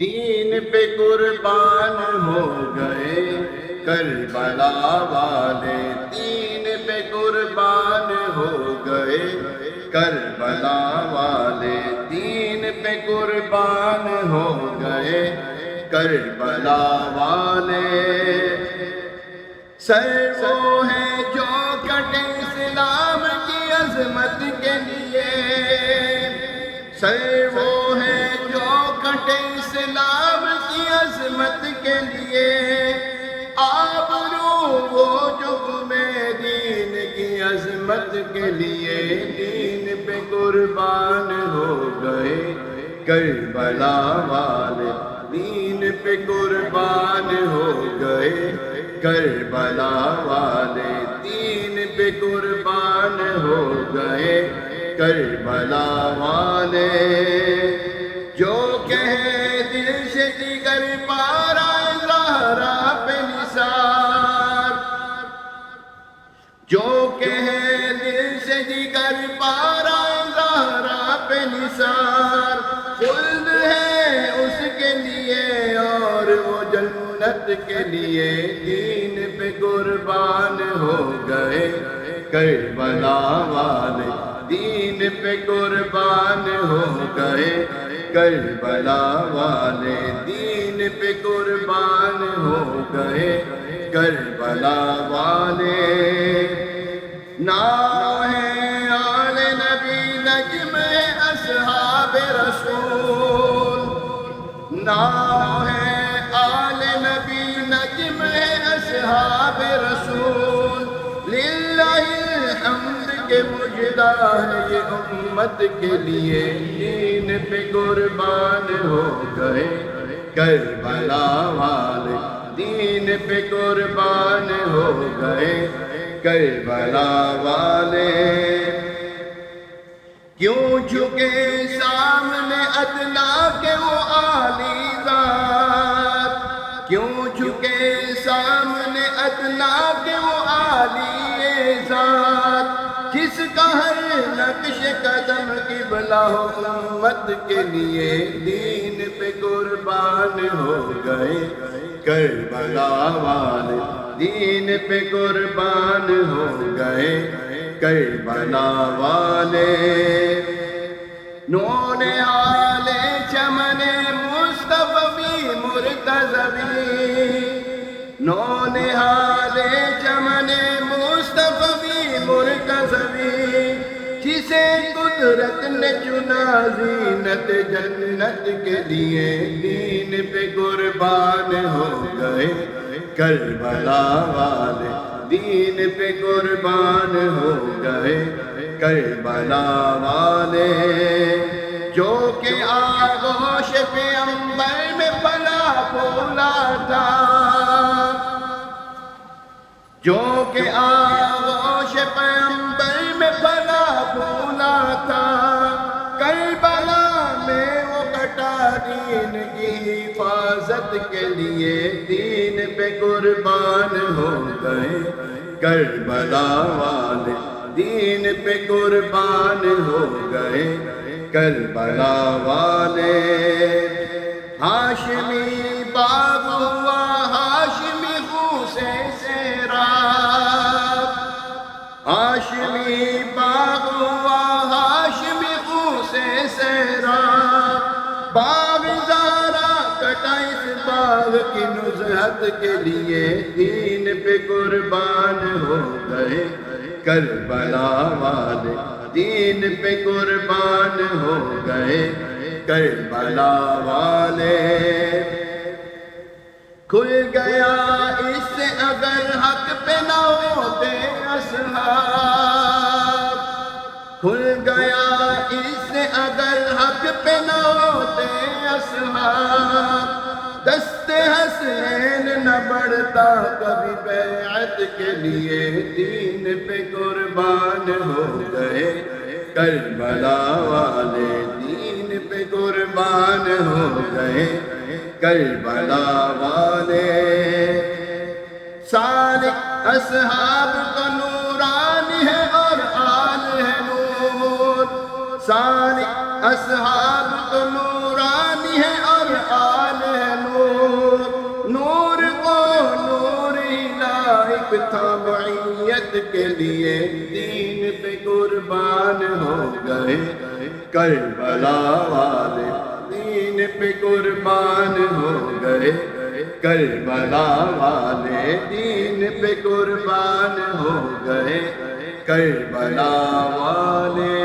دین پہ قربان ہو گئے کربلا والے، دین پہ قربان ہو گئے کربلا والے، دین پہ قربان ہو گئے کربلا والے۔ سر وہ ہیں جو کٹے اسلام کی عظمت کے لیے، سر وہ ہیں جو کٹے اسلام کی عظمت کے لیے، آبرو وہ جو گمے دین کی عظمت کے لیے، دین پہ قربان ہو گئے کربلا والے، دین پہ قربان ہو گئے کربلا والے، دین پہ قربان ہو گئے کربلا والے۔ جو کہے دل سے دیگر پارا زہرا پہ نثار، جو کہے دل سے دیگر پارا زہرا پہ نثار، خلد ہے اس کے لیے اور وہ جنت کے لیے، دین پہ قربان ہو گئے کربلا والے، دین پہ قربان ہو گئے کربلا والے، دین پہ قربان ہو گئے کربلا والے۔ نام ہے آل نبی، نجم ہے اصحاب رسول، نام ہے آل نبی، نجم ہے اصحاب رسول، للہ الحمد کے مجدہ ہے یہ امت کے لیے، دین پہ قربان ہو گئے کربلا والے، دین پہ قربان ہو گئے کربلا والے۔ کیوں جھکے سامنے ادنا کے وہ عالی ذات، کیوں جھکے سامنے ادنا کے وہ عالی ذات، جس کا ہر نقش قدم قبلہ ہو امت کے لیے، دین پہ قربان ہو گئے کربلا والے، دین پہ قربان ہو گئے کربلا والے۔ نون آل چمن مصطفی مرتضوی، نون آل چمن مصطفی مرتضوی، جسے قدرت نے چنا زینت جنت کے لیے، دین پہ قربان ہو گئے کربلا والے، دین پہ قربان ہو گئے کربلا والے۔ جو کہ آغوش پہ عنبر میں پلا پھولا تھا، جو کہ آغوش پہ عنبر میں پلا پھولا تھا، کربلا میں وہ کٹا دین کی حفاظت کے لیے، دین پہ قربان ہو گئے کربلا والے، دین پہ قربان ہو گئے کربلا والے۔ ہاشمی باغ ہوا ہاشمی خون سے سیراب، ہاشمی باغ ہوا ہاشمی خون سے سیراب، باغ زہرا کٹا اس باغ کی نزہت کے لیے، دین پہ قربان ہو گئے کربلا والے، دین پہ قربان ہو گئے کربلا والے۔ کھل گیا اس سے اگر حق پہ نہ ہوتے اصحاب، کھل گیا اس سے اگر حق پہ نہ ہوتے اصحاب، دست حسین نہ بڑھتا کبھی بیعت کے لیے، دین پہ قربان ہو گئے کربلا والے، دین پہ قربان ہو گئے کربلا والے۔ سالک اصحاب کا نوران ہے اور آل ہے نور، سالک اصحاب تو نورانی ہے اور آل عزت کے لیے دین پہ قربان ہو گئے کربلا والے دین پہ قربان ہو گئے کربلا والے دین پہ قربان ہو گئے کربلا والے